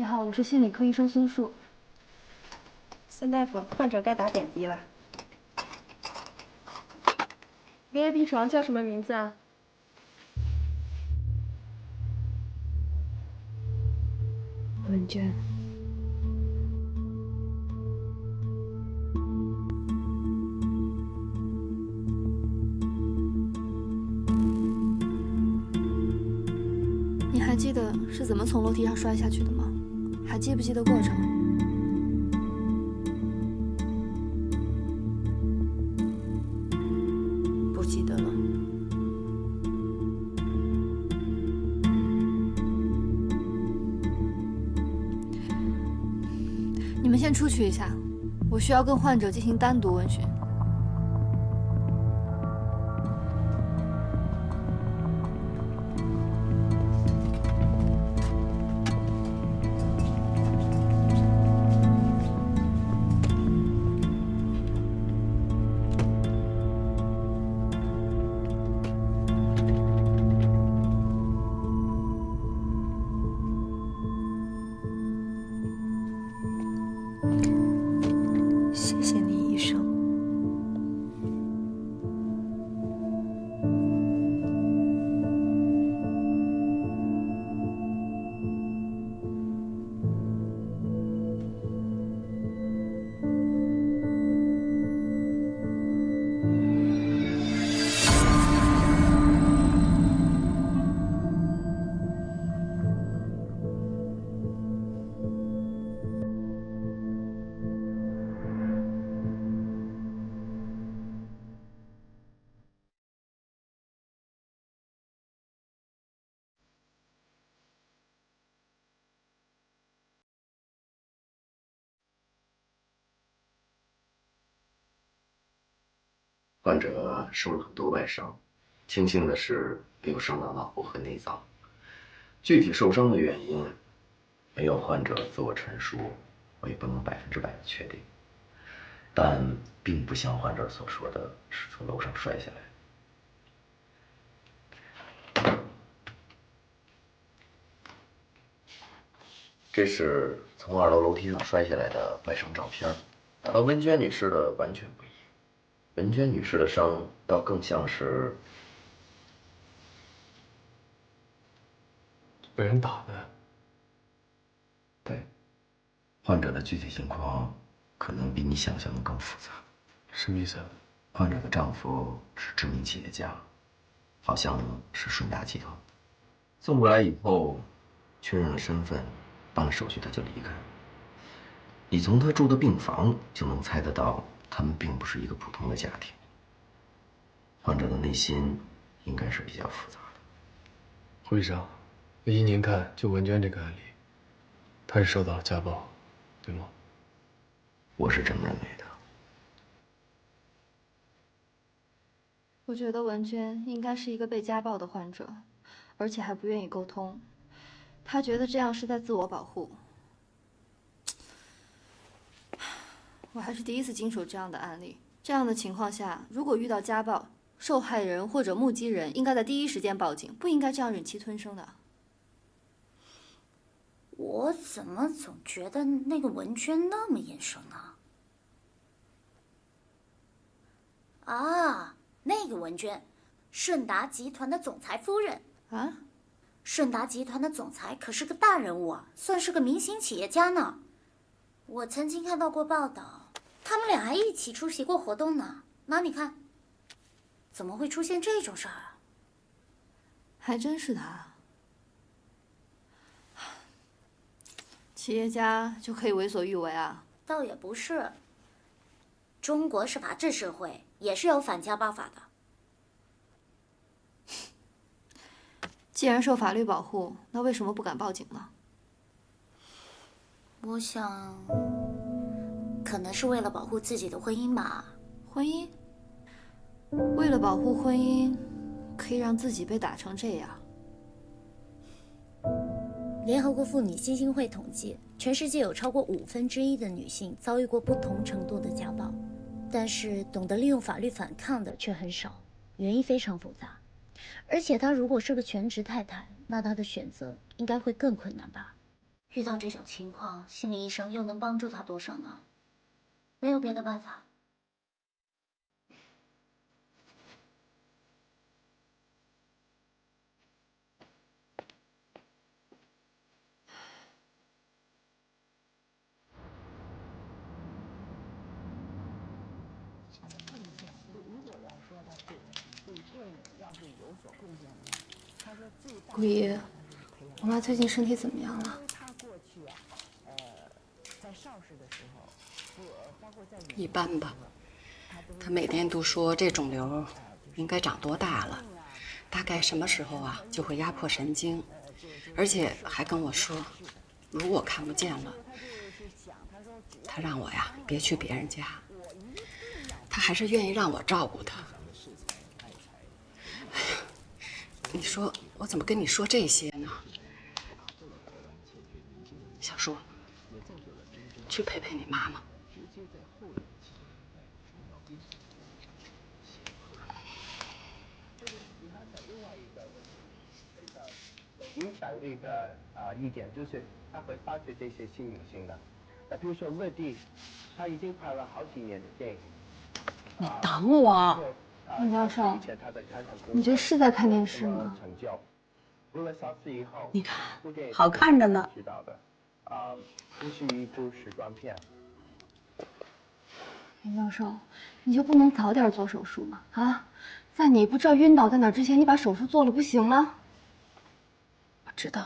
你好，我是心理科医生孙树。孙大夫，患者该打点滴了。VIP 床叫什么名字啊？文娟。你还记得是怎么从楼梯上摔下去的吗？还记不记得过程？不记得了。你们先出去一下，我需要跟患者进行单独问询。谢谢你，医生。患者受了很多外伤，庆幸的是没有伤到脑部和内脏。具体受伤的原因，没有患者自我陈述，我也不能100%的确定。但并不像患者所说的是从楼上摔下来。这是从2楼楼梯上摔下来的外伤照片，和文娟女士的完全不一样。文娟女士的伤倒更像是被人打的。对，患者的具体情况可能比你想象的更复杂。什么意思啊？患者的丈夫是知名企业家，好像是顺达集团。送过来以后，确认了身份，办了手续，他就离开。你从他住的病房就能猜得到，他们并不是一个普通的家庭。患者的内心应该是比较复杂的。胡医生，依您看，就文娟这个案例，她是受到了家暴，对吗？我是这么认为的。我觉得文娟应该是一个被家暴的患者，而且还不愿意沟通。她觉得这样是在自我保护。我还是第一次经手这样的案例。这样的情况下，如果遇到家暴，受害人或者目击人应该在第一时间报警，不应该这样忍气吞声的。我怎么总觉得那个文娟那么眼熟呢？啊，那个文娟，顺达集团的总裁夫人啊。顺达集团的总裁可是个大人物啊，算是个明星企业家呢。我曾经看到过报道，他们俩还一起出席过活动呢。那你看，怎么会出现这种事儿啊？还真是他。企业家就可以为所欲为啊？倒也不是，中国是法治社会，也是有反家暴法的。既然受法律保护，那为什么不敢报警呢？我想，可能是为了保护自己的婚姻吧。婚姻？为了保护婚姻，可以让自己被打成这样？联合国妇女基金会统计，全世界有超过1/5的女性遭遇过不同程度的家暴，但是懂得利用法律反抗的却很少，原因非常复杂。而且她如果是个全职太太，那她的选择应该会更困难吧。遇到这种情况，心理医生又能帮助他多少呢？没有别的办法。顾姨，我妈最近身体怎么样了？一般吧。她每天都说这肿瘤应该长多大了，大概什么时候啊就会压迫神经，而且还跟我说，如果看不见了，她让我呀别去别人家，她还是愿意让我照顾她。哎呀，你说我怎么跟你说这些呢？小树，去陪陪你妈妈。影响力的一点就是他会发掘这些新明星的。比如说乐蒂，他已经拍了好几年的电影。你等我。陆教授，你这是在看电视吗？你看，好看着呢。知道的，这是一部时装片。林教授，你就不能早点做手术吗？啊，在你不知道晕倒在哪之前，你把手术做了不行吗？我知道，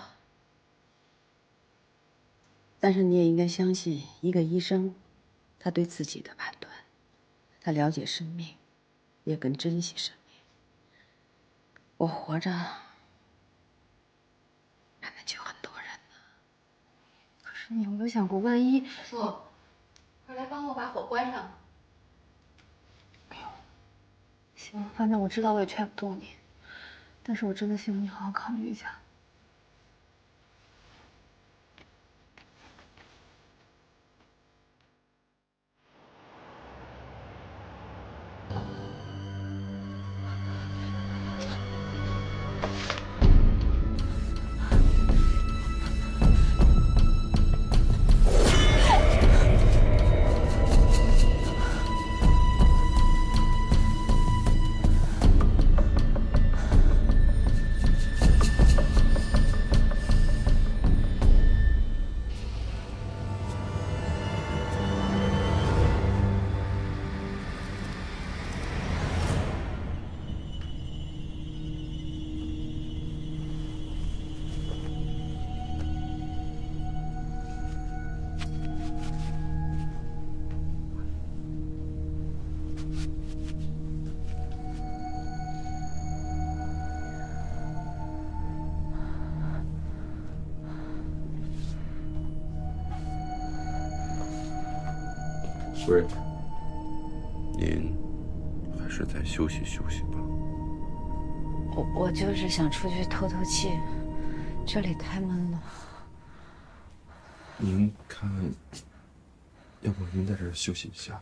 但是你也应该相信一个医生，他对自己的判断，他了解生命，也更珍惜生命。我活着还能救很多人呢。可是你有没有想过，万一……树，快来帮我把火关上。行，反正我知道我也劝不动你，但是我真的希望你好好考虑一下。夫人，您还是再休息休息吧。我就是想出去透透气，这里太闷了。您看，要不您在这儿休息一下？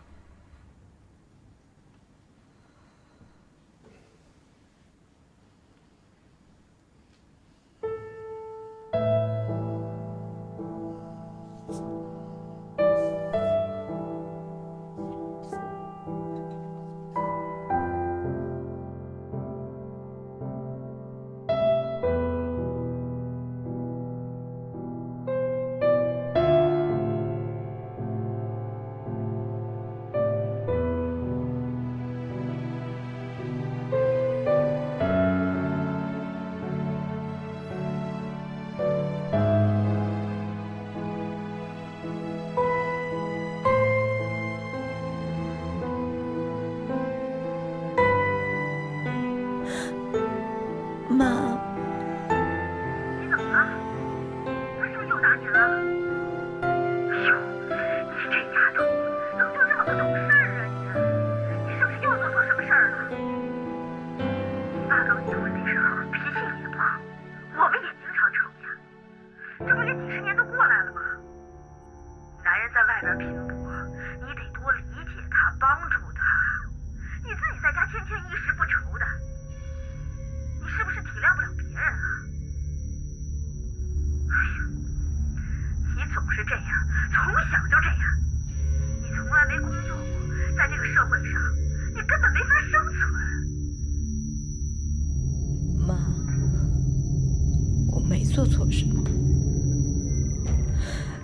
做错什么。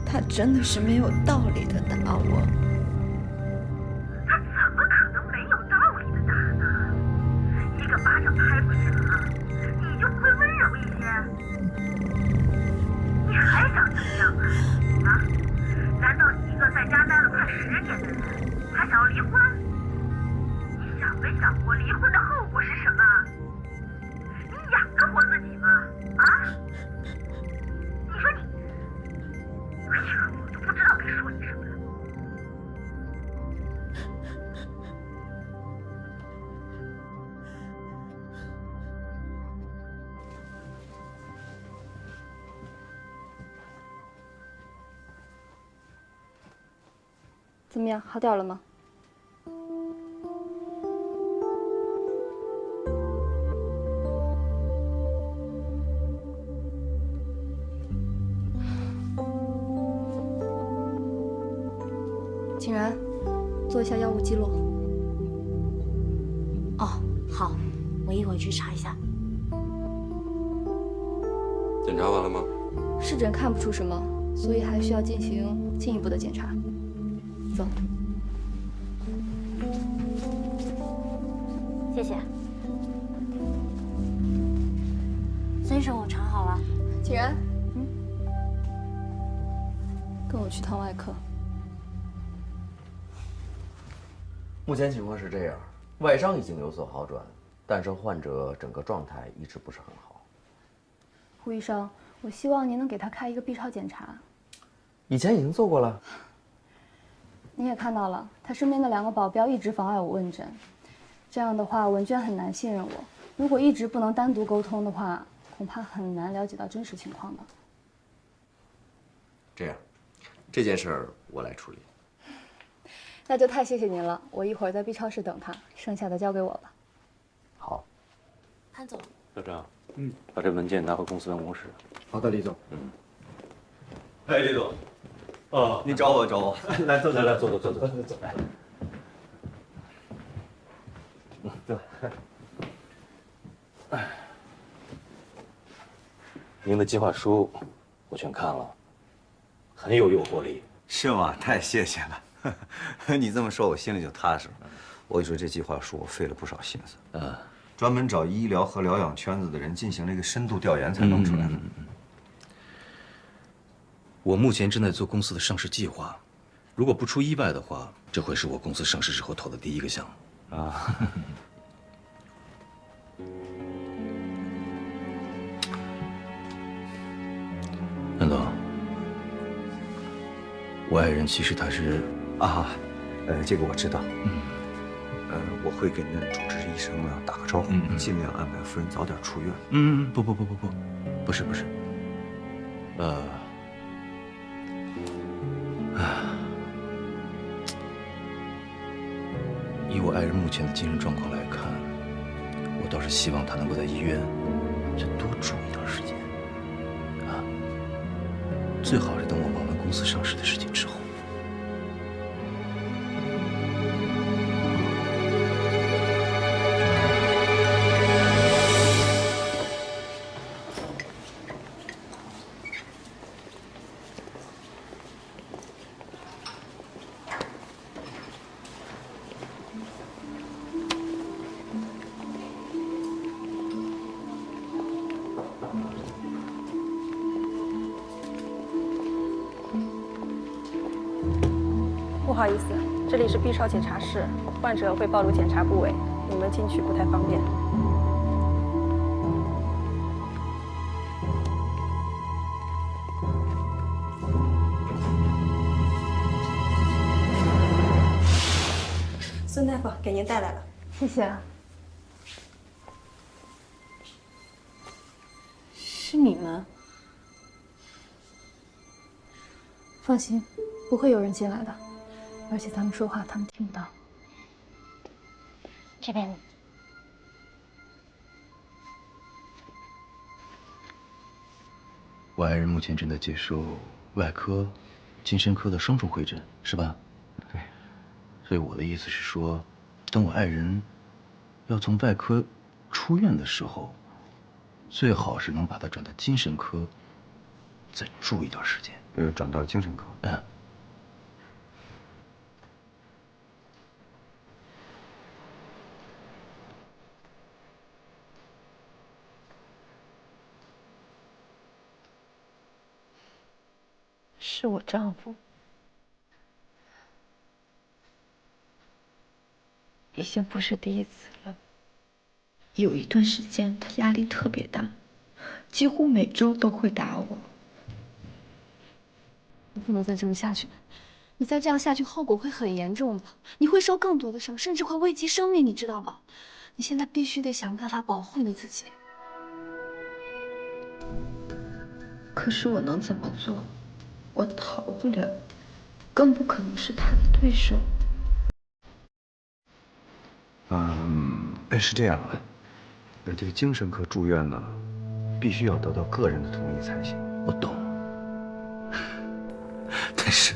他真的是没有道理的打我。他怎么可能没有道理的打呢？一个巴掌拍不响，你就不会温柔一些？你还想怎么样啊？难道你一个在家待了快10年的人，还想要离婚？你想没想过离婚的后果是什么？你养得活自己吗？啊？你说你，哎呀，我都不知道该说你什么了。怎么样，好点了吗？景然，做一下药物记录。哦，好，我一会儿去查一下。检查完了吗？视诊看不出什么，所以还需要进行进一步的检查。走。谢谢。孙医生，我查好了。景然，跟我去趟外科。目前情况是这样，外伤已经有所好转，但是患者整个状态一直不是很好。胡医生，我希望您能给他开一个 B 超检查。以前已经做过了。你也看到了，他身边的2个保镖一直妨碍我问诊，这样的话，文娟很难信任我。如果一直不能单独沟通的话，恐怕很难了解到真实情况的。这样，这件事儿我来处理。那就太谢谢您了，我一会儿在 B 超室等他，剩下的交给我吧。好。潘总，校长，把这文件拿回公司办公室。好的，李总。哎，李总。哦，你找我。来，坐。来，坐。来。坐。您的计划书我全看了，很有诱惑力。是吗？太谢谢了。你这么说，我心里就踏实了。我跟你说，这计划书我费了不少心思，专门找医疗和疗养圈子的人进行了一个深度调研才弄出来的。我目前正在做公司的上市计划，如果不出意外的话，这会是我公司上市之后投的第1个项目啊。安总，我爱人其实他是这个我知道。我会给您的主治医生呢打个招呼，尽量安排夫人早点出院。不是，以我爱人目前的精神状况来看，我倒是希望她能够在医院再多住一段时间，最好是等我忙完公司上市的事情之后。不好意思，这里是 B 超检查室，患者会暴露检查部位，你们进去不太方便。孙大夫，给您带来了。谢谢。是你们？放心，不会有人进来的，而且咱们说话他们听不到。这边。我爱人目前正在接受外科、精神科的双重会诊，是吧？对。所以我的意思是说，等我爱人要从外科出院的时候，最好是能把他转到精神科再住一段时间。转到精神科。嗯。是我丈夫，已经不是第一次了。有一段时间，他压力特别大，几乎每周都会打我。你不能再这么下去，你再这样下去，后果会很严重的，你会受更多的伤，甚至会危及生命，你知道吗？你现在必须得想办法保护你自己。可是我能怎么做？我逃不了，更不可能是他的对手。是这样的，这个精神科住院呢，必须要得到个人的同意才行。我懂，但是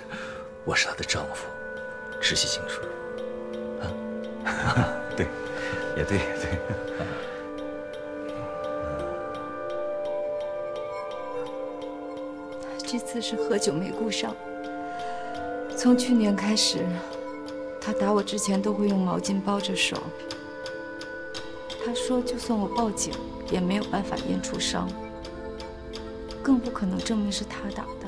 我是她的丈夫，直系亲属。对，也对，也对。这次是喝酒没顾上。从去年开始，他打我之前都会用毛巾包着手。他说，就算我报警，也没有办法验出伤，更不可能证明是他打的。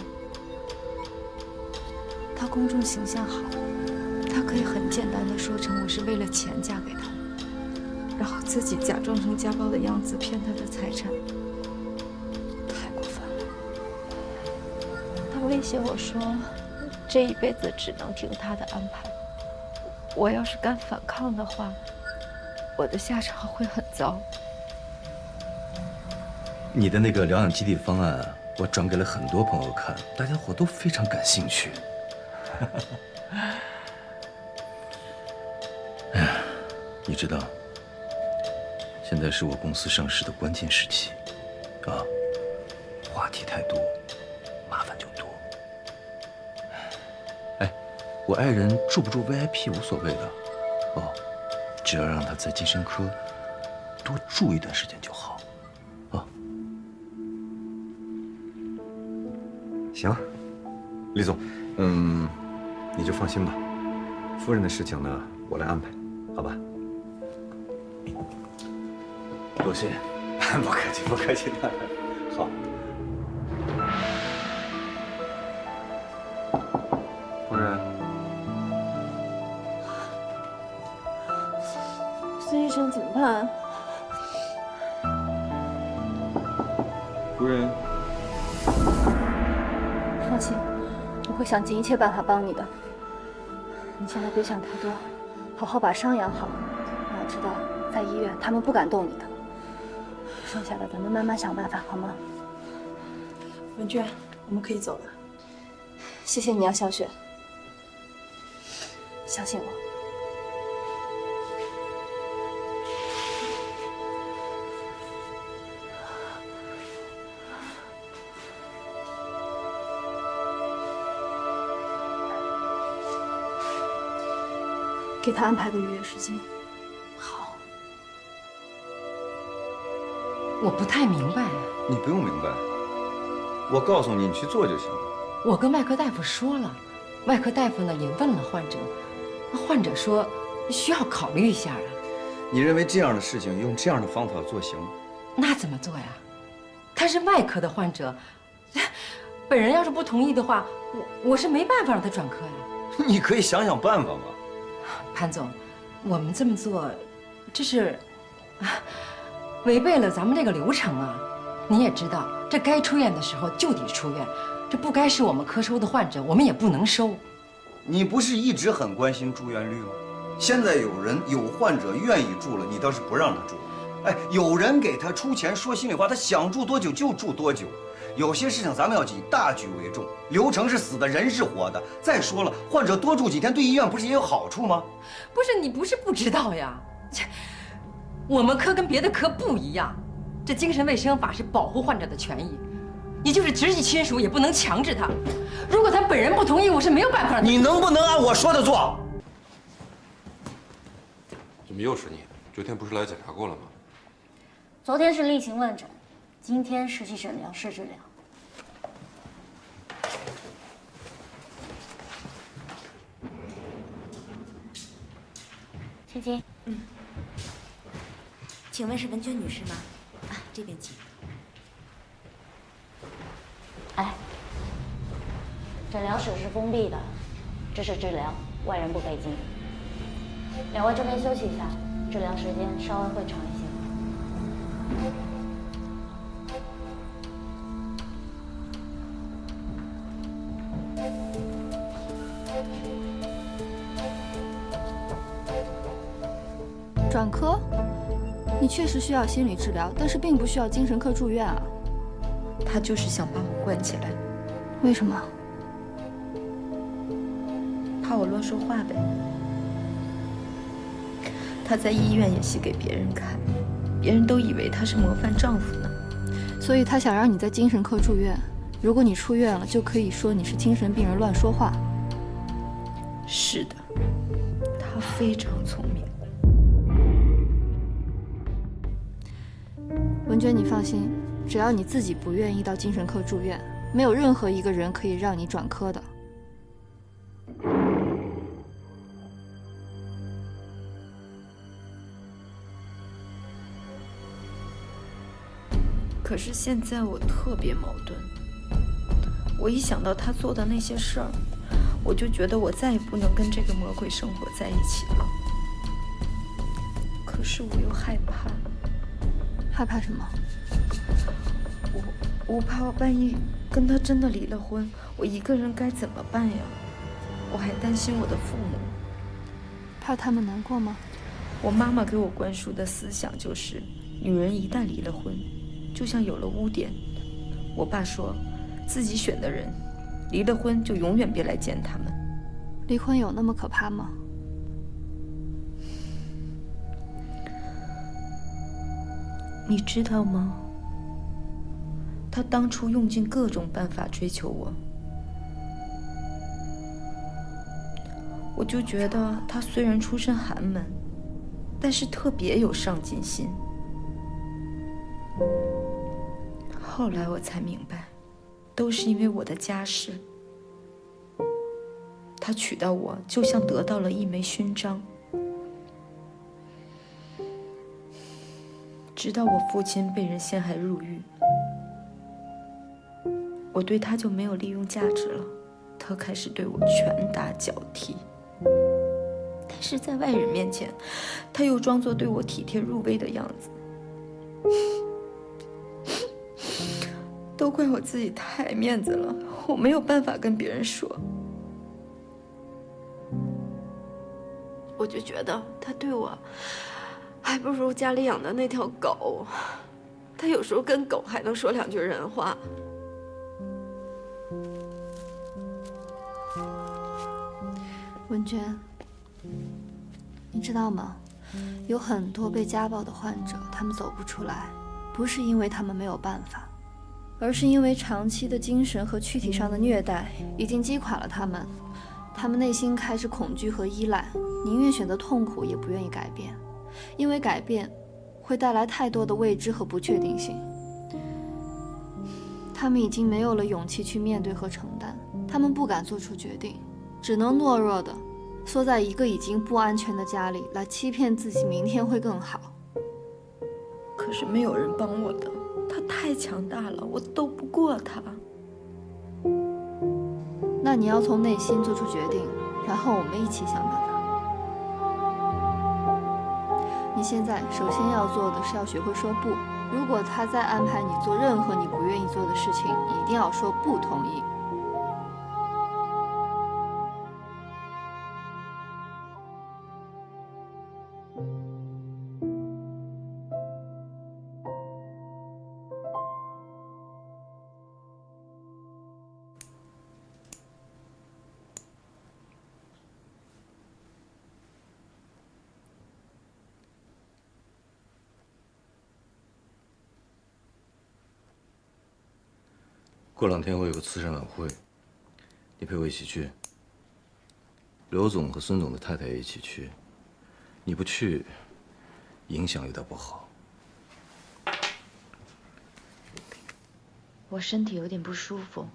他公众形象好，他可以很简单的说成我是为了钱嫁给他，然后自己假装成家暴的样子骗他的财产，太过分了。他威胁我说，这一辈子只能听他的安排，我要是敢反抗的话，我的下场会很糟。你的那个疗养基地方案，我转给了很多朋友看，大家伙都非常感兴趣。哎呀，你知道，现在是我公司上市的关键时期，啊，话题太多，麻烦就多。哎，我爱人住不住 VIP 无所谓的，哦，只要让他在精神科多住一段时间就好。行，李总，你就放心吧，夫人的事情呢，我来安排，好吧？多谢，不客气，不客气的。好，夫人，孙医生怎么办？夫人。放心，我会想尽一切办法帮你的。你现在别想太多，好好把伤养好。你要知道，在医院他们不敢动你的。剩下的咱们慢慢想办法，好吗？文娟，我们可以走了。谢谢你啊，小雪。相信我。给他安排个预约时间。好。我不太明白。你不用明白，我告诉你，你去做就行了。我跟外科大夫说了，外科大夫呢也问了患者，患者说需要考虑一下啊。你认为这样的事情用这样的方法做行吗？那怎么做呀？他是外科的患者，本人要是不同意的话，我是没办法让他转科呀。你可以想想办法嘛。潘总，我们这么做，这是违背了咱们这个流程啊！你也知道，这该出院的时候就得出院，这不该是我们科收的患者，我们也不能收。你不是一直很关心住院率吗？现在有患者愿意住了，你倒是不让他住。哎，有人给他出钱，说心里话，他想住多久就住多久。有些事情咱们要以大局为重，流程是死的，人是活的。再说了，患者多住几天对医院不是也有好处吗？不是，你不是不知道呀，我们科跟别的科不一样，这精神卫生法是保护患者的权益，你就是直系亲属也不能强制他。如果他本人不同意，我是没有办法。你能不能按我说的做？怎么又是你？昨天不是来检查过了吗？昨天是例行问诊，今天实际诊疗室治疗。青青，请问是文娟女士吗？啊，这边请。哎，诊疗室是封闭的，这是治疗，外人不可以进。两位这边休息一下，治疗时间稍微会长一些。转科？你确实需要心理治疗，但是并不需要精神科住院啊。他就是想把我关起来。为什么？怕我乱说话呗。他在医院演戏给别人看，别人都以为他是模范丈夫呢。所以他想让你在精神科住院。如果你出院了，就可以说你是精神病人乱说话。是的，他非常聪明。文娟，你放心，只要你自己不愿意到精神科住院，没有任何一个人可以让你转科的。可是现在我特别矛盾，我一想到他做的那些事儿，我就觉得我再也不能跟这个魔鬼生活在一起了。可是我又害怕。害怕什么？我怕我万一跟他真的离了婚，我一个人该怎么办呀？我还担心我的父母。怕他们难过吗？我妈妈给我灌输的思想就是，女人一旦离了婚，就像有了污点。我爸说，自己选的人，离了婚就永远别来见他们。离婚有那么可怕吗？你知道吗？他当初用尽各种办法追求我，我就觉得他虽然出身寒门，但是特别有上进心。后来我才明白，都是因为我的家世。他娶到我，就像得到了一枚勋章。直到我父亲被人陷害入狱，我对他就没有利用价值了。他开始对我拳打脚踢，但是在外人面前，他又装作对我体贴入微的样子。都怪我自己太爱面子了，我没有办法跟别人说。我就觉得他对我还不如家里养的那条狗，他有时候跟狗还能说两句人话。文娟，你知道吗？有很多被家暴的患者，他们走不出来，不是因为他们没有办法，而是因为长期的精神和躯体上的虐待已经击垮了他们。他们内心开始恐惧和依赖，宁愿选择痛苦，也不愿意改变，因为改变会带来太多的未知和不确定性。他们已经没有了勇气去面对和承担，他们不敢做出决定，只能懦弱地缩在一个已经不安全的家里，来欺骗自己明天会更好。可是没有人帮我的，他太强大了，我斗不过他。那你要从内心做出决定，然后我们一起想办法。你现在首先要做的是要学会说不。如果他再安排你做任何你不愿意做的事情，你一定要说不同意。过2天会有个慈善晚会，你陪我一起去。刘总和孙总的太太也一起去，你不去，影响有点不好。我身体有点不舒服。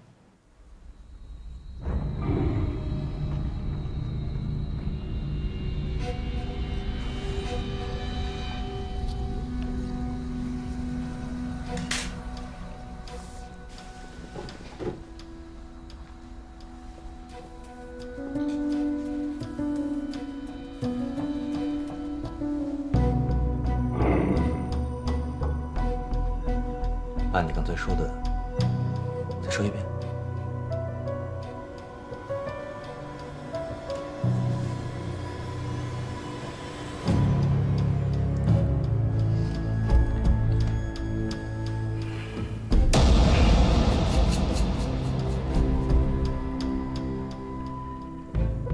把你刚才说的再说一遍。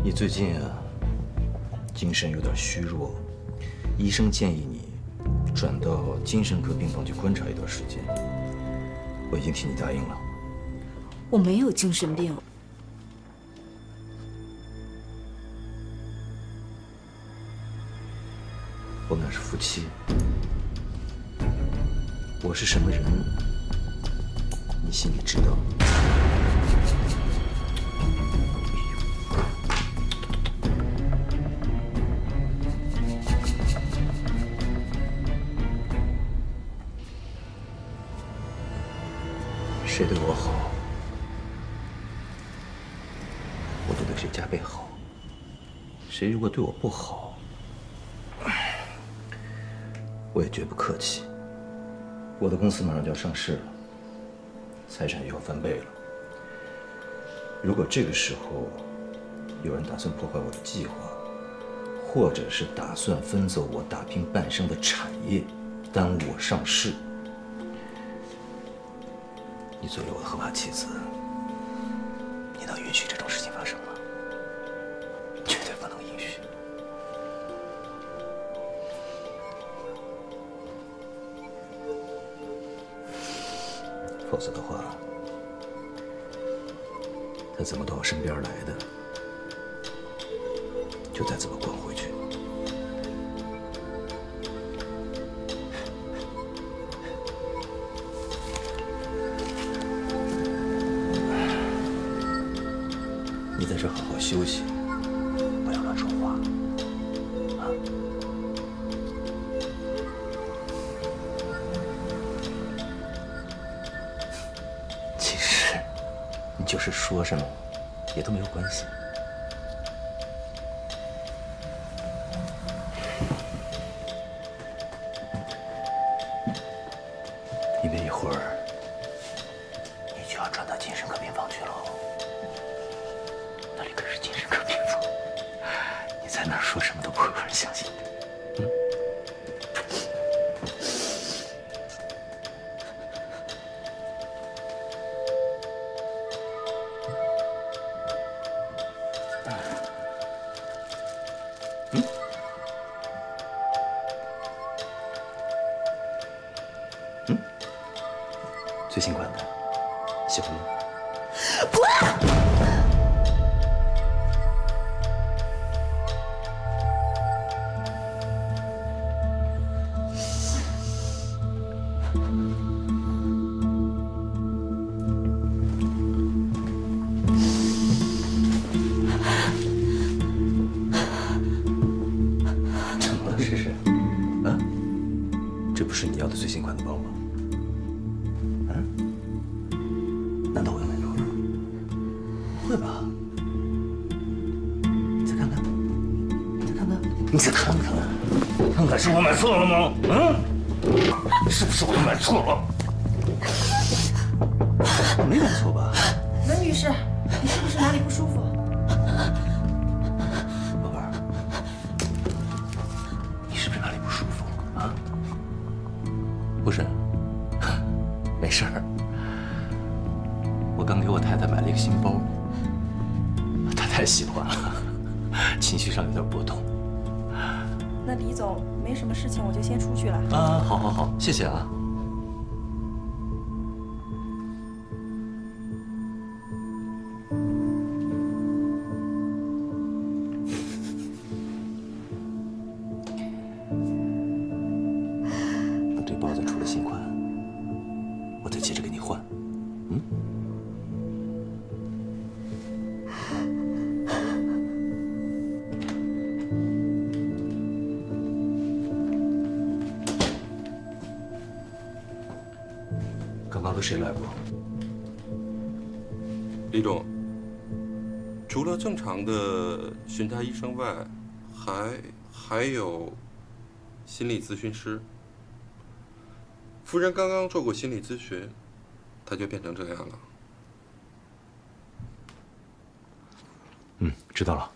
你最近啊，精神有点虚弱，医生建议你转到精神科病房去观察一段时间。我已经替你答应了。我没有精神病。我们俩是夫妻，我是什么人，你心里知道。谁对我好，我就对谁加倍好。谁如果对我不好，我也绝不客气。我的公司马上就要上市了，财产也要翻倍了。如果这个时候有人打算破坏我的计划，或者是打算分走我打拼半生的产业，耽误我上市，你作为我的合法妻子，你能允许这种事情发生吗？绝对不能允许。否则的话，他怎么到我身边来的，就再怎么滚回去。你在这好好休息，不要乱说话，啊！其实，你就是说什么，也都没有关系。因为一会儿，你就要转到精神科病房去了。那里可是精神科病房，你在那儿说什么都不会有人相信的。最新款的，喜欢吗？不要！怎么了，诗诗？啊？这不是你要的最新款的包吗？难道我又买错了？不会吧？你再看看，再看看，你再看看，看看是我买错了吗？是不是我买错了？我没买错吧？文女士，你是不是哪里不舒服？宝贝儿，你是不是哪里不舒服啊？不是，没事儿。我刚给我太太买了一个新包，她太喜欢了，情绪上有点波动。那李总没什么事情，我就先出去了。啊，好好好，谢谢啊。等这包再出了新款，我再接着给你换。刚刚和谁来过？李总，除了正常的巡查医生外，还有心理咨询师。夫人刚刚做过心理咨询，他就变成这样了。嗯，知道了。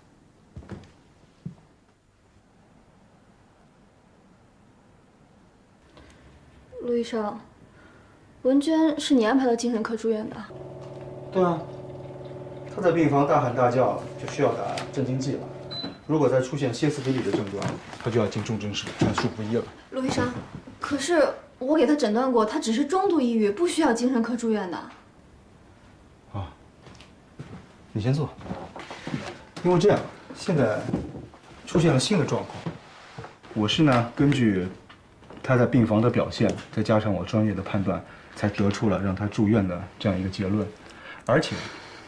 陆医生，文娟是你安排到精神科住院的？对啊，她在病房大喊大叫，就需要打镇静剂了。如果再出现歇斯底里的症状，她就要进重症室传输不医了。陆医生，可是我给她诊断过，她只是中度抑郁，不需要精神科住院的。啊，你先坐。因为这样，现在出现了新的状况，我是呢根据他在病房的表现，再加上我专业的判断，才得出了让他住院的这样一个结论。而且，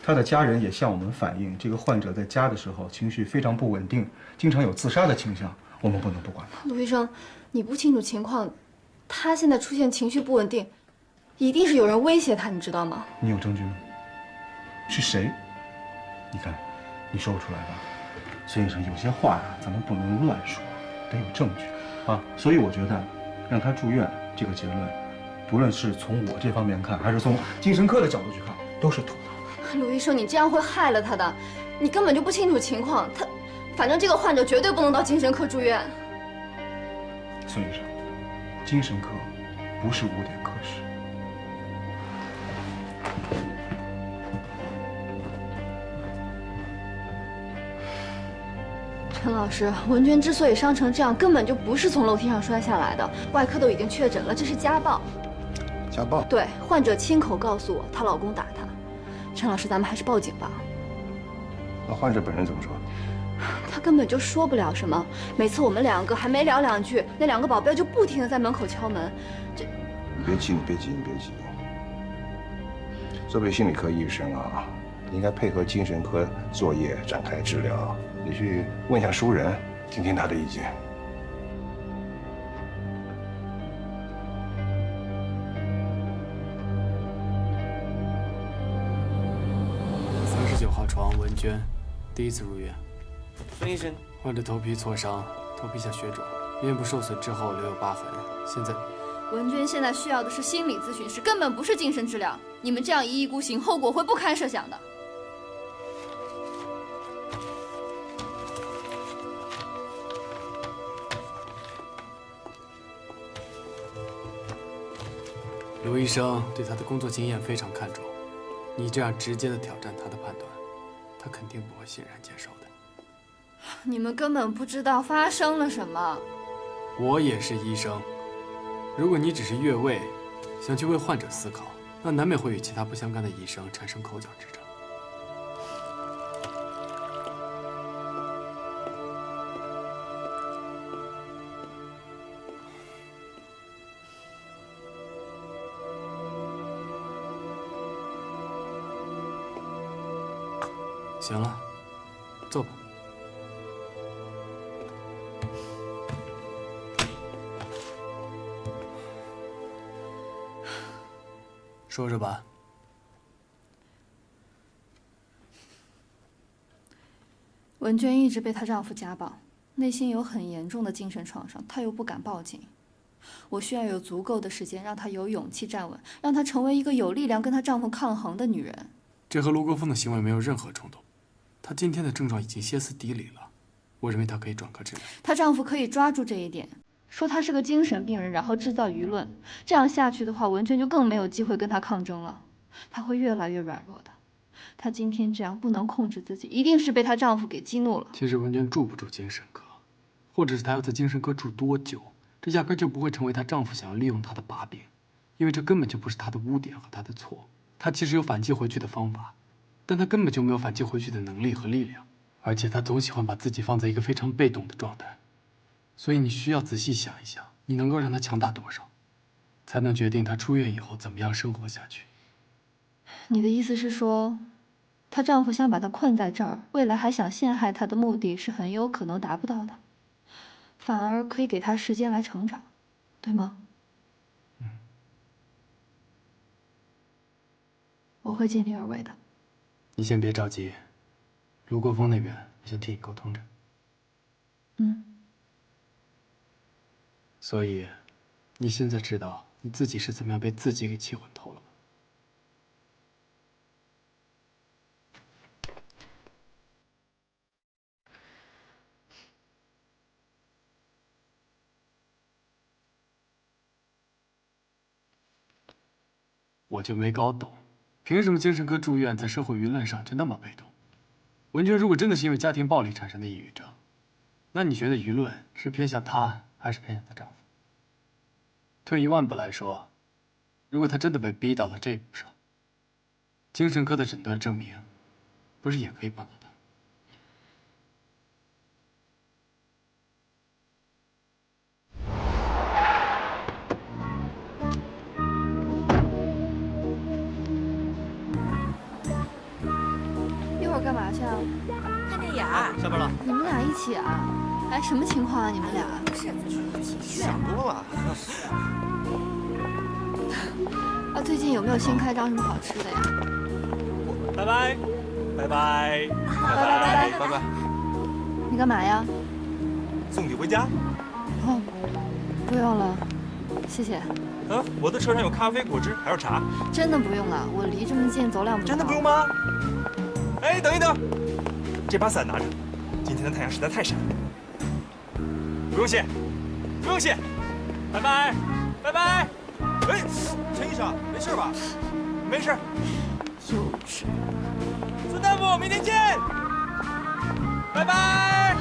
他的家人也向我们反映，这个患者在家的时候情绪非常不稳定，经常有自杀的倾向。我们不能不管他。陆医生，你不清楚情况，他现在出现情绪不稳定，一定是有人威胁他，你知道吗？你有证据吗？是谁？你看，你说不出来吧？孙医生，有些话呀，咱们不能乱说，得有证据啊。所以我觉得，让他住院这个结论，不论是从我这方面看，还是从精神科的角度去看，都是妥当的。陆医生，你这样会害了他的，你根本就不清楚情况。反正这个患者绝对不能到精神科住院。孙医生，精神科不是污点科室。陈老师，文娟之所以伤成这样，根本就不是从楼梯上摔下来的，外科都已经确诊了，这是家暴。家暴？对，患者亲口告诉我，她老公打她。陈老师，咱们还是报警吧。那患者本人怎么说？他根本就说不了什么。每次我们两个还没聊两句，那2个保镖就不停地在门口敲门。这……你别急，你别急，你别急。作为心理科医生啊，你应该配合精神科作业展开治疗。你去问一下熟人，听听他的意见。39号床，文娟，第一次入院。孙医生，患者头皮挫伤，头皮下血肿，面部受损之后留有疤痕。现在，文娟现在需要的是心理咨询师，根本不是精神治疗。你们这样一意孤行，后果会不堪设想的。卢医生对他的工作经验非常看重，你这样直接的挑战他的判断，他肯定不会欣然接受的。你们根本不知道发生了什么。我也是医生，如果你只是越位，想去为患者思考，那难免会与其他不相干的医生产生口角之争。行了，坐吧。说说吧。文娟一直被她丈夫家暴，内心有很严重的精神创伤，她又不敢报警。我需要有足够的时间，让她有勇气站稳，让她成为一个有力量跟她丈夫抗衡的女人。这和卢国峰的行为没有任何冲突。她今天的症状已经歇斯底里了，我认为她可以转科治疗。她丈夫可以抓住这一点，说她是个精神病人，然后制造舆论。这样下去的话，文娟就更没有机会跟她抗争了，她会越来越软弱的。她今天这样不能控制自己，一定是被她丈夫给激怒了。其实文娟住不住精神科，或者是她要在精神科住多久，这压根就不会成为她丈夫想要利用她的把柄，因为这根本就不是她的污点和她的错。她其实有反击回去的方法，但她根本就没有反击回去的能力和力量，而且她总喜欢把自己放在一个非常被动的状态。所以你需要仔细想一想，你能够让她强大多少，才能决定她出院以后怎么样生活下去。你的意思是说，她丈夫想把她困在这儿，未来还想陷害她的目的是很有可能达不到的，反而可以给她时间来成长，对吗？我会尽力而为的。你先别着急，卢国峰那边我先替你沟通着。所以，你现在知道你自己是怎么样被自己给气昏头了吧？我就没搞懂，凭什么精神科住院在社会舆论上就那么被动？文娟如果真的是因为家庭暴力产生的抑郁症，那你觉得舆论是偏向她，还是偏向她丈夫？退一万步来说，如果她真的被逼到了这一步上，精神科的诊断证明，不是也可以帮到她？一会儿干嘛去啊？看电影。下班了。你们俩一起啊？哎，什么情况啊？你们俩？不是一起去。想多了。啊，最近有没有新开张什么好吃的呀？拜拜，拜拜，拜拜。你干嘛呀？送你回家。哦，不用了，谢谢。啊，我的车上有咖啡、果汁，还有茶。真的不用了，我离这么近，走2步。真的不用吗？哎，等一等，这把伞拿着，今天的太阳实在太晒了。不用谢，不用谢，拜拜，拜拜。哎，陈医生，没事吧？没事。幼稚。孙大夫，明天见。拜拜。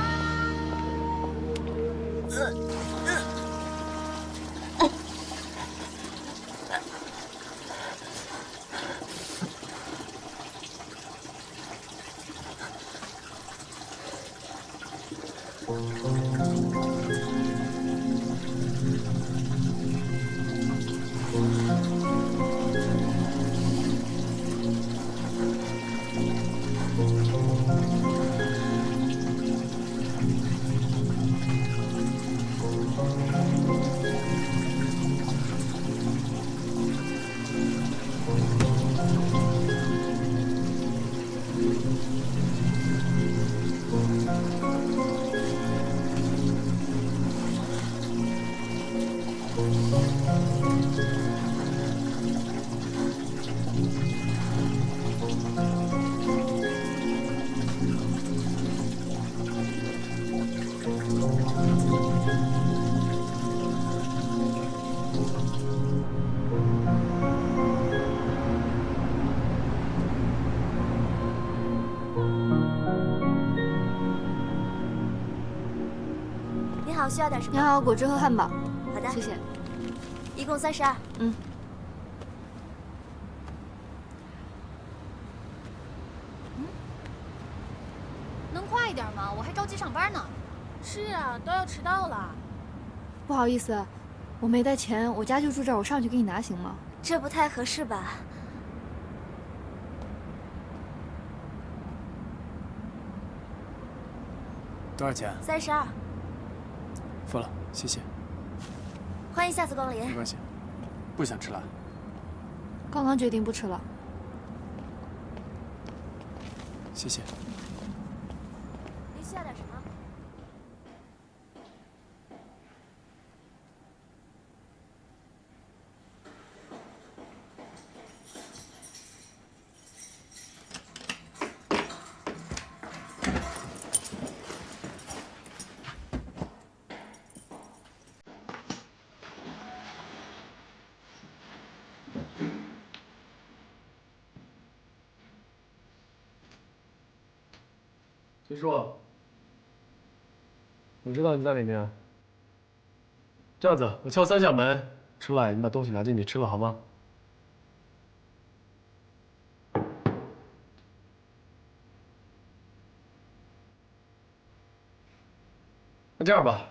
你好，需要点什么？你好，果汁和汉堡。好的，谢谢。一共32。嗯。能快一点吗？我还着急上班呢。是啊，都要迟到了。不好意思，我没带钱，我家就住这儿，我上去给你拿行吗？这不太合适吧？多少钱32。付了，谢谢。欢迎下次光临。没关系，不想吃了。刚刚决定不吃了。谢谢。您需要点什么？崔叔，我知道你在里面。这样子，我敲3下门，出来，你把东西拿进去吃了，好吗？那这样吧，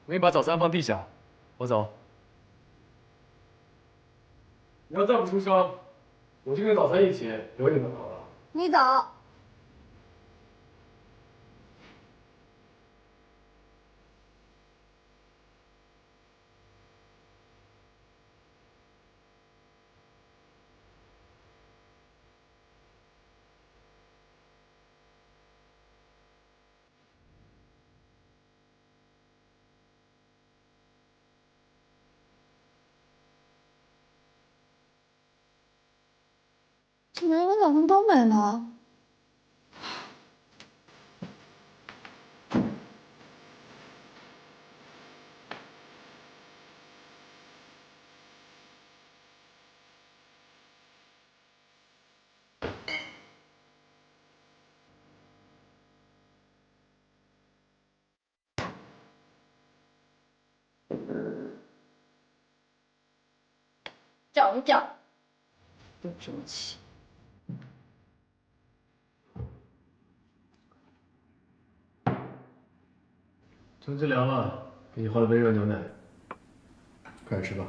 我给你把早餐放地下，我走。你要再不出声，我就跟早餐一起留一个门口了。你走。怎么人早上都没了？长长，不争气。成绩凉了，给你换了杯热牛奶，快点吃吧。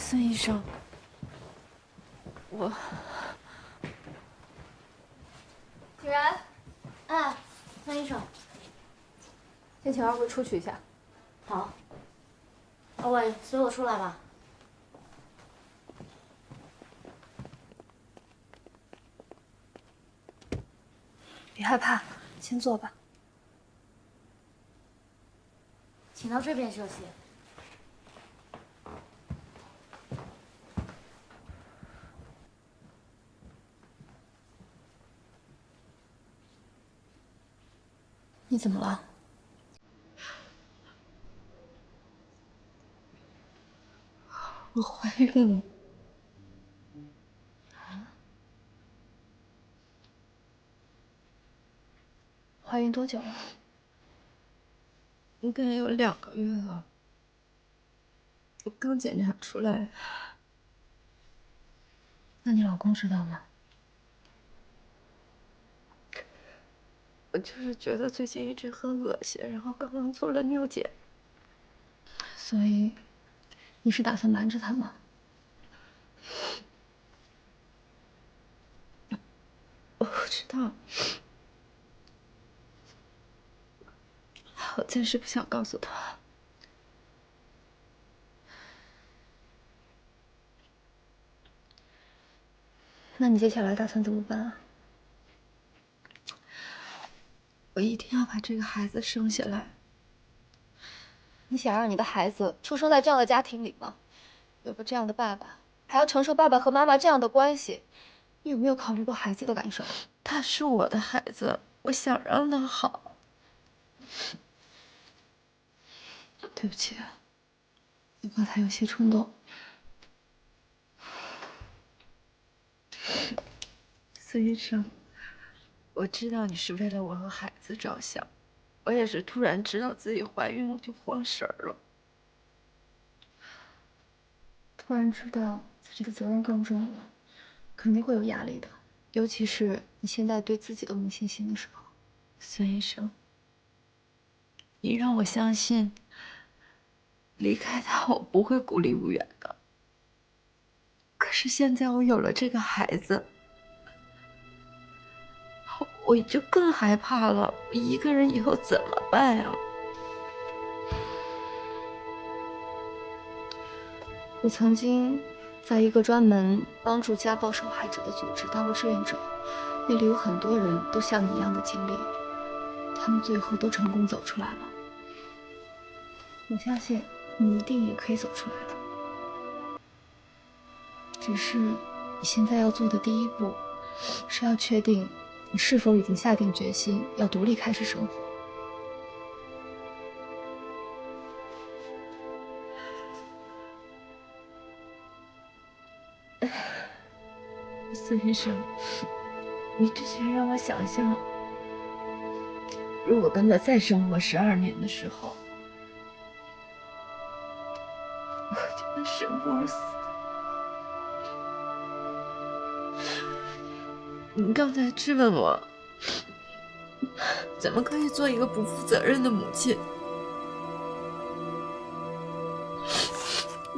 孙医生，我景然，哎，孙医生，先请二位出去一下。好。二位随我出来吧。别害怕，先坐吧。请到这边休息。你怎么了？我怀孕了。怀孕多久了？应该有2个月了。我刚检查出来。那你老公知道吗？我就是觉得最近一直很恶心，然后刚刚做了尿检。所以，你是打算瞒着他吗？我不知道，我暂时不想告诉他。那你接下来打算怎么办啊？我一定要把这个孩子生下来。你想让你的孩子出生在这样的家庭里吗？有个这样的爸爸，还要承受爸爸和妈妈这样的关系，你有没有考虑过孩子的感受？他是我的孩子，我想让他好。对不起，我刚才有些冲动。孙医生，我知道你是为了我和孩子着想，我也是突然知道自己怀孕了就慌神儿了。突然知道自己的责任更重了，肯定会有压力的，尤其是你现在对自己都没信心的时候。孙医生，你让我相信，离开他我不会孤立无援的。可是现在我有了这个孩子，我就更害怕了。我一个人以后怎么办呀？我曾经在一个专门帮助家暴受害者的组织当过志愿者，那里有很多人都像你一样的经历，他们最后都成功走出来了。我相信你一定也可以走出来的。只是你现在要做的第一步，是要确定你是否已经下定决心要独立开始生活。孙医生，你之前让我想象，如果跟他再生活12年的时候，我就能生不如死。你刚才质问我，怎么可以做一个不负责任的母亲？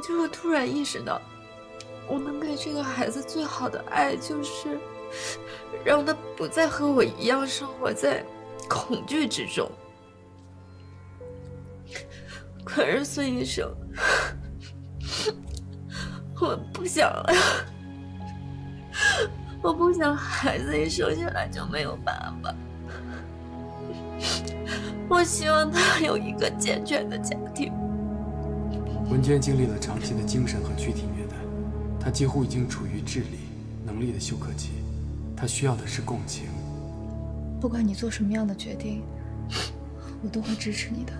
就我突然意识到，我能给这个孩子最好的爱，就是让他不再和我一样生活在恐惧之中。可是孙医生，我不想了，我不想孩子一生下来就没有爸爸。我希望他有一个健全的家庭。文娟经历了长期的精神和躯体虐待，她几乎已经处于智力、能力的休克期，她需要的是共情。不管你做什么样的决定，我都会支持你的。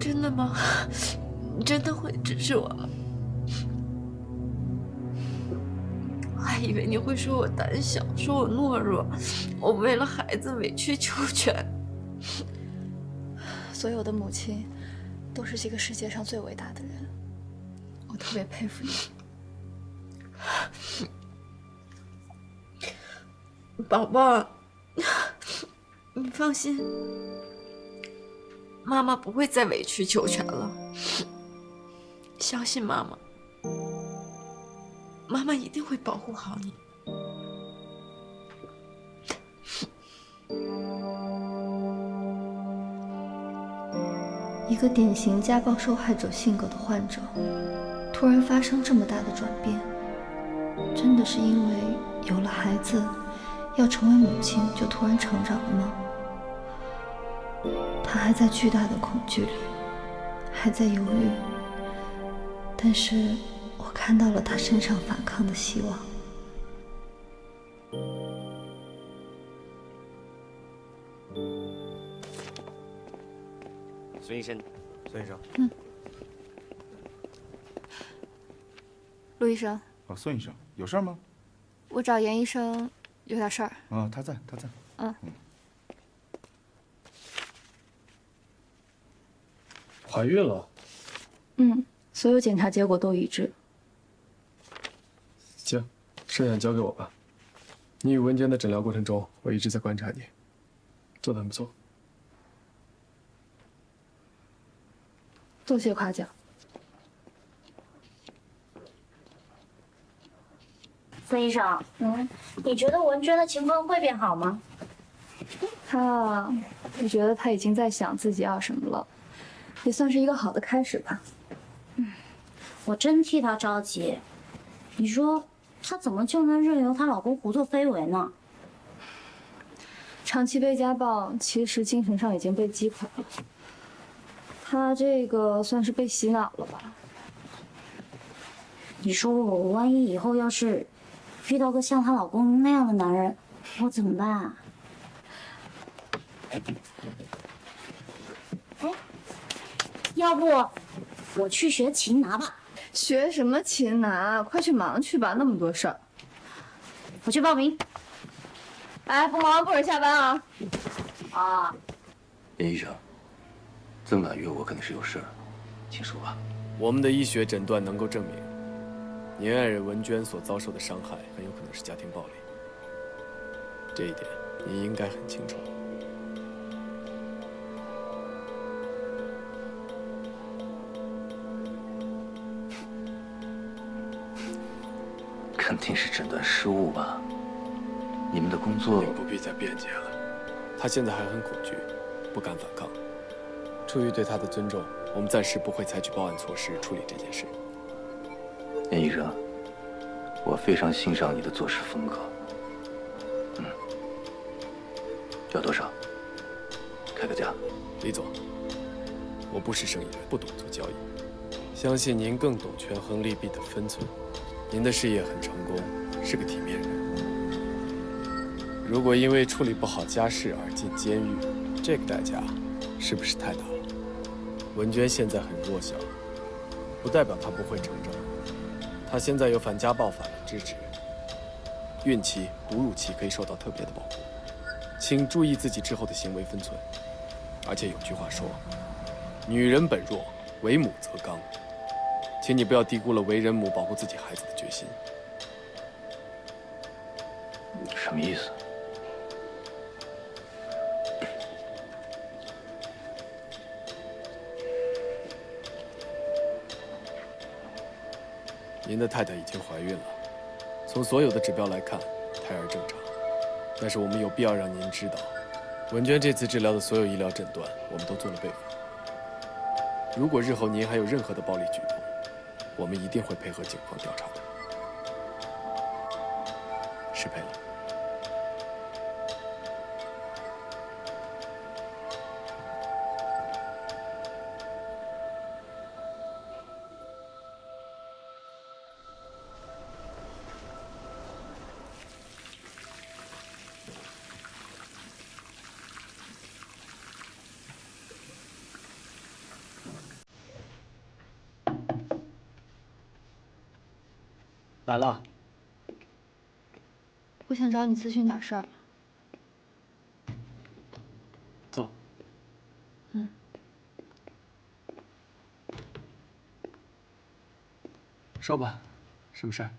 真的吗？你真的会支持我吗？我还以为你会说我胆小，说我懦弱，我为了孩子委曲求全。所有的母亲都是这个世界上最伟大的人，我特别佩服你。宝宝，你放心，妈妈不会再委曲求全了。相信妈妈，妈妈一定会保护好你。一个典型家暴受害者性格的患者，突然发生这么大的转变，真的是因为有了孩子，要成为母亲就突然成长了吗？他还在巨大的恐惧里，还在犹豫，但是我看到了他身上反抗的希望。孙医生，孙医生，陆医生。哦，孙医生，有事吗？我找严医生有点事儿。啊，他在。怀孕了？所有检查结果都一致。行，剩下交给我吧。你与文娟的诊疗过程中，我一直在观察你，做得很不错。多谢夸奖。孙医生，你觉得文娟的情况会变好吗？我觉得他已经在想自己要什么了，也算是一个好的开始吧。我真替她着急。你说她怎么就能任由她老公胡作非为呢？长期被家暴，其实精神上已经被击垮了。她这个算是被洗脑了吧？你说我万一以后要是遇到个像她老公那样的男人，我怎么办啊？要不我去学擒拿吧？学什么擒拿？快去忙去吧，那么多事儿。我去报名。哎，不忙不准下班啊！啊。严医生，这么晚约我肯定是有事儿，请说吧。我们的医学诊断能够证明，您爱人文娟所遭受的伤害很有可能是家庭暴力，这一点您应该很清楚。肯定是诊断失误吧？你们的工作……您不必再辩解了。他现在还很恐惧，不敢反抗。出于对他的尊重，我们暂时不会采取报案措施处理这件事。严医生，我非常欣赏你的做事风格。要多少？开个价。李总，我不是生意人，不懂做交易，相信您更懂权衡利弊的分寸。您的事业很成功，是个体面人。如果因为处理不好家事而进监狱，这个代价是不是太大了？文娟现在很弱小，不代表她不会成长。他现在有反家暴法的支持，孕期、哺乳期可以受到特别的保护，请注意自己之后的行为分寸。而且有句话说，女人本弱，为母则刚，请你不要低估了为人母保护自己孩子的决心。什么意思？您的太太已经怀孕了，从所有的指标来看，胎儿正常。但是我们有必要让您知道，文娟这次治疗的所有医疗诊断，我们都做了备份。如果日后您还有任何的暴力举动，我们一定会配合警方调查的。失陪了。来了。我想找你咨询点事儿。走。嗯。说吧，什么事儿？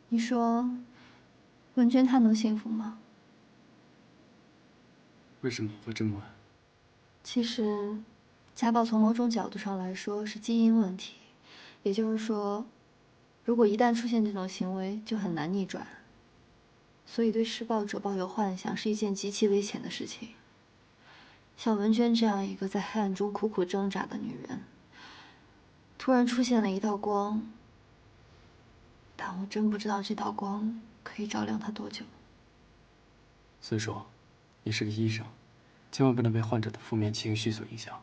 你说，文娟她能幸福吗？为什么会这么问？其实，家暴从某种角度上来说是基因问题，也就是说，如果一旦出现这种行为，就很难逆转。所以对施暴者抱有幻想是一件极其危险的事情。像文娟这样一个在黑暗中苦苦挣扎的女人，突然出现了一道光，但我真不知道这道光可以照亮她多久。所以说，你是个医生，千万不能被患者的负面情绪所影响。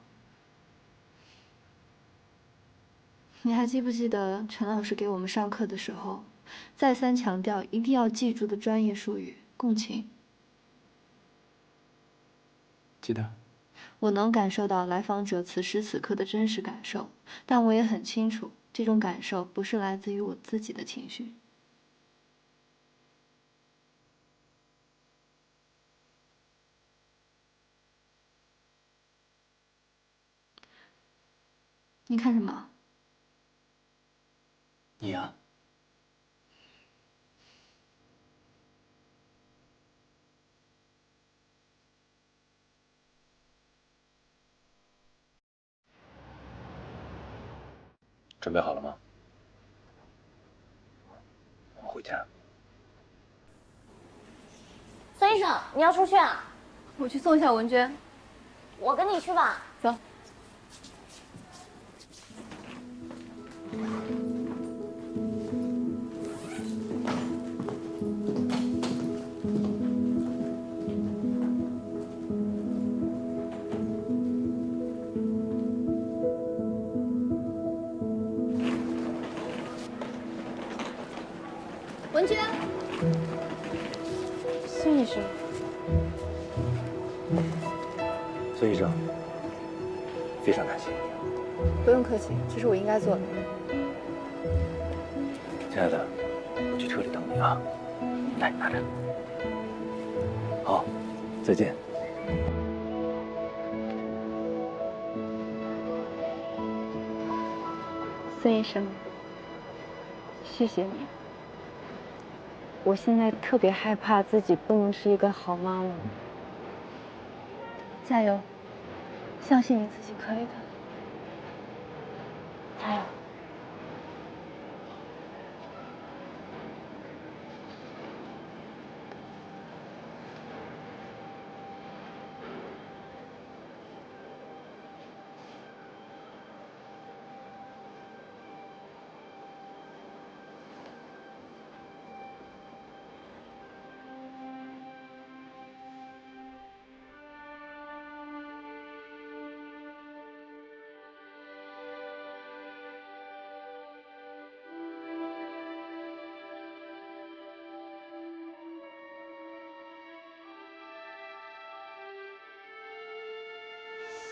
你还记不记得陈老师给我们上课的时候，再三强调一定要记住的专业术语——共情？记得。我能感受到来访者此时此刻的真实感受，但我也很清楚，这种感受不是来自于我自己的情绪。你看什么？你呀。准备好了吗？我们回家。孙医生，你要出去啊？我去送一下文娟。我跟你去吧。走。文娟，孙医生，孙医生，非常感谢。不用客气，这是我应该做的。亲爱的，我去车里等你啊。来，拿着。好，再见。孙医生，谢谢你。我现在特别害怕自己不能是一个好妈妈。加油，相信你自己可以的。加油。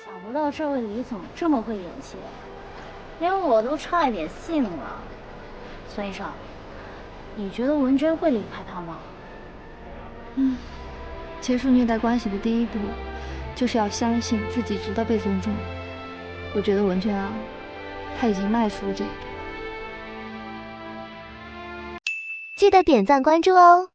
想不到这位李总这么会演戏。连我都差一点信了。孙医生，你觉得文娟会离开他吗？结束虐待关系的第一步，就是要相信自己值得被尊重。我觉得文娟啊，她已经迈出了这一步。记得点赞关注哦。